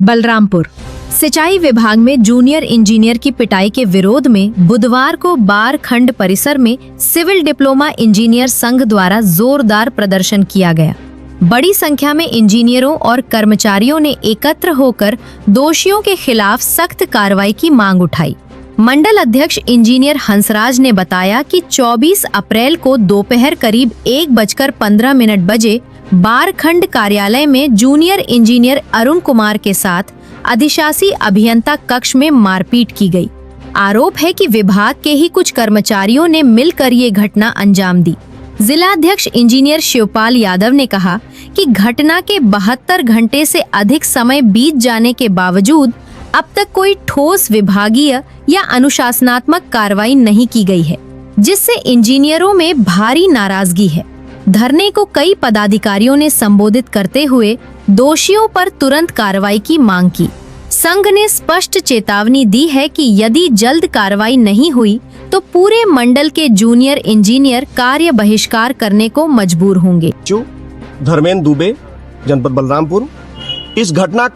बलरामपुर सिंचाई विभाग में जूनियर इंजीनियर की पिटाई के विरोध में बुधवार को बार खंड परिसर में सिविल डिप्लोमा इंजीनियर संघ द्वारा जोरदार प्रदर्शन किया गया। बड़ी संख्या में इंजीनियरों और कर्मचारियों ने एकत्र होकर दोषियों के खिलाफ सख्त कार्रवाई की मांग उठाई। मंडल अध्यक्ष इंजीनियर हंसराज ने बताया कि 24 अप्रैल को दोपहर करीब 1:15 बजे बार खंड कार्यालय में जूनियर इंजीनियर अरुण कुमार के साथ अधिशासी अभियंता कक्ष में मारपीट की गई। आरोप है कि विभाग के ही कुछ कर्मचारियों ने मिलकर ये घटना अंजाम दी। जिलाध्यक्ष इंजीनियर शिवपाल यादव ने कहा कि घटना के 72 घंटे से अधिक समय बीत जाने के बावजूद अब तक कोई ठोस विभागीय या अनुशासनात्मक कार्रवाई नहीं की गई है, जिससे इंजीनियरों में भारी नाराजगी है। धरने को कई पदाधिकारियों ने संबोधित करते हुए दोषियों पर तुरंत कार्रवाई की मांग की। संघ ने स्पष्ट चेतावनी दी है कि यदि जल्द कार्रवाई नहीं हुई तो पूरे मंडल के जूनियर इंजीनियर कार्य बहिष्कार करने को मजबूर होंगे। धर्मेंद्र दुबे, जनपद बलरामपुर। इस घटना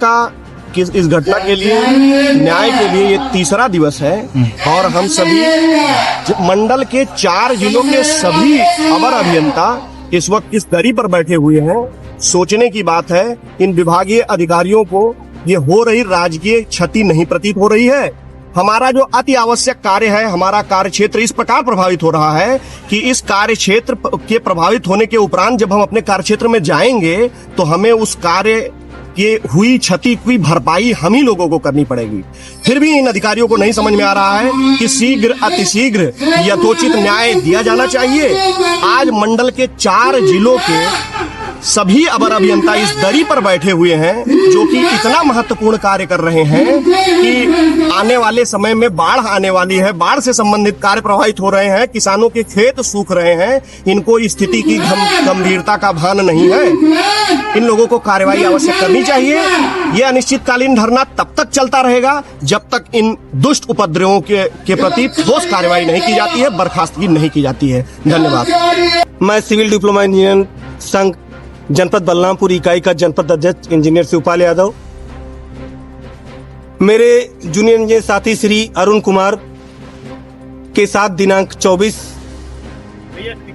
के लिए न्याय के लिए ये तीसरा दिवस है और हम सभी मंडल के 4 जिलों के सभी अवर अभियंता इस वक्त इस दरी पर बैठे हुए हैं। सोचने की बात है, इन विभागीय अधिकारियों को ये हो रही राजकीय क्षति नहीं प्रतीत हो रही है। हमारा जो अति आवश्यक कार्य है, हमारा कार्य क्षेत्र इस प्रकार प्रभावित हो रहा है कि इस कार्य क्षेत्र के प्रभावित होने के उपरांत जब हम अपने कार्य क्षेत्र में जाएंगे तो हमें उस कार्य ये हुई क्षति की भरपाई हम ही लोगों को करनी पड़ेगी। फिर भी इन अधिकारियों को नहीं समझ में आ रहा है कि शीघ्र अतिशीघ्र यथोचित न्याय दिया जाना चाहिए। आज मंडल के 4 जिलों के सभी अवर अभियंता इस दरी पर बैठे हुए हैं, जो कि इतना महत्वपूर्ण कार्य कर रहे हैं कि आने वाले समय में बाढ़ आने वाली है, बाढ़ से संबंधित कार्य प्रभावित हो रहे हैं, किसानों के खेत सूख रहे हैं। इनको स्थिति की गंभीरता का भान नहीं है। इन लोगों को कार्रवाई अवश्य करनी चाहिए। ये अनिश्चितकालीन धरना तब तक चलता रहेगा जब तक इन दुष्ट उपद्रवों के प्रति ठोस कार्रवाई नहीं की जाती है, बर्खास्तगी नहीं की जाती है। धन्यवाद। मैं सिविल डिप्लोमा इंजीनियर संघ जनपद बलरामपुर इकाई का जनपद अध्यक्ष इंजीनियर शिवपाल यादव। मेरे जूनियर इंजीनियर साथी श्री अरुण कुमार के साथ दिनांक 24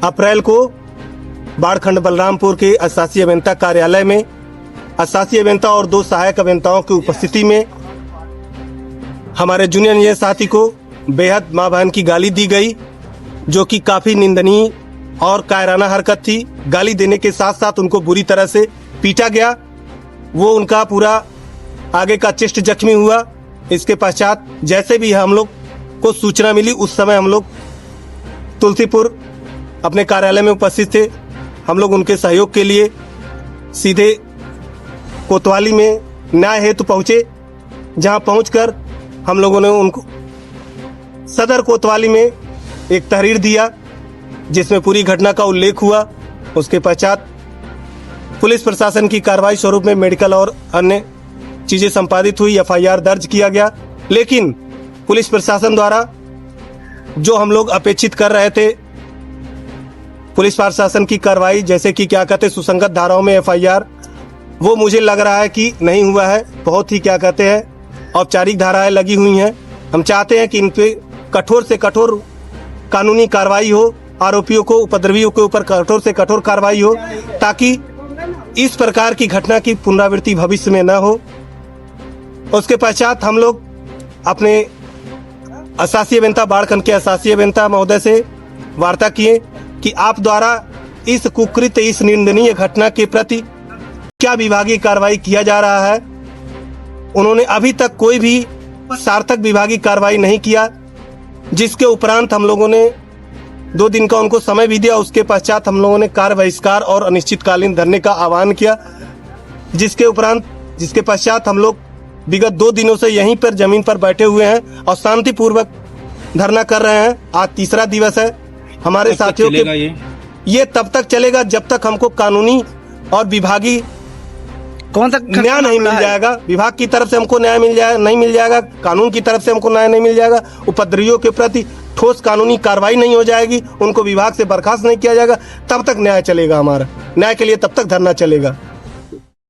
अप्रैल को बाढ़खंड बलरामपुर के अधिशासी अभियंता कार्यालय में अधिशासी अभियंता और 2 सहायक अभियंताओं की उपस्थिति में हमारे जूनियर इंजीनियर साथी को बेहद मां बहन की गाली दी गई, जो कि काफी निंदनीय और कायराना हरकत थी। गाली देने के साथ साथ उनको बुरी तरह से पीटा गया। वो उनका पूरा आगे का चेस्ट जख्मी हुआ। इसके पश्चात जैसे भी हम लोग को सूचना मिली, उस समय हम लोग तुलसीपुर अपने कार्यालय में उपस्थित थे। हम लोग उनके सहयोग के लिए सीधे कोतवाली में न्याय हेतु पहुंचे, जहां पहुंचकर हम लोगों ने उनको सदर कोतवाली में एक तहरीर दिया, जिसमें पूरी घटना का उल्लेख हुआ। उसके पश्चात पुलिस प्रशासन की कार्रवाई स्वरूप में मेडिकल और अन्य चीजें संपादित हुई, FIR दर्ज किया गया। लेकिन पुलिस प्रशासन द्वारा जो हम लोग अपेक्षित कर रहे थे, पुलिस प्रशासन की कार्रवाई जैसे कि क्या कहते सुसंगत धाराओं में FIR, वो मुझे लग रहा है कि नहीं हुआ है। बहुत ही क्या कहते हैं औपचारिक धाराएं लगी हुई हैं। हम चाहते हैं कि इन पे कठोर से कठोर कानूनी कार्रवाई हो, आरोपियों को, उपद्रवियों के ऊपर कठोर से कठोर कार्रवाई हो, ताकि इस प्रकार की घटना की पुनरावृत्ति भविष्य में न हो। उसके पश्चात हम लोग अपने अधिशासी अभियंता बाढ़खंड के अधिशासी अभियंता महोदय से वार्ता किए कि आप द्वारा इस कुकृत, इस निंदनीय घटना के प्रति क्या विभागीय कार्रवाई किया जा रहा है। उन्होंने अभी तक कोई भी सार्थक विभागीय कार्रवाई नहीं किया, जिसके उपरांत हम लोगों ने 2 दिन का उनको समय भी दिया। उसके पश्चात हम लोगों ने कार्य बहिष्कार और अनिश्चितकालीन धरने का आह्वान किया, जिसके पश्चात हम लोग विगत 2 दिनों से यहीं पर जमीन पर बैठे हुए हैं और शांतिपूर्वक धरना कर रहे हैं। आज तीसरा दिवस है। हमारे साथियों के ये तब तक चलेगा जब तक हमको कानूनी और विभागीय कौन सा न्याय नहीं मिल जाएगा। विभाग की तरफ से हमको न्याय नहीं मिल जाएगा, कानून की तरफ से हमको न्याय नहीं मिल जाएगा, उपद्रवियों के प्रति ठोस कानूनी कार्रवाई नहीं हो जाएगी, उनको विभाग से बर्खास्त नहीं किया जाएगा, तब तक न्याय चलेगा। हमारा न्याय के लिए तब तक धरना चलेगा।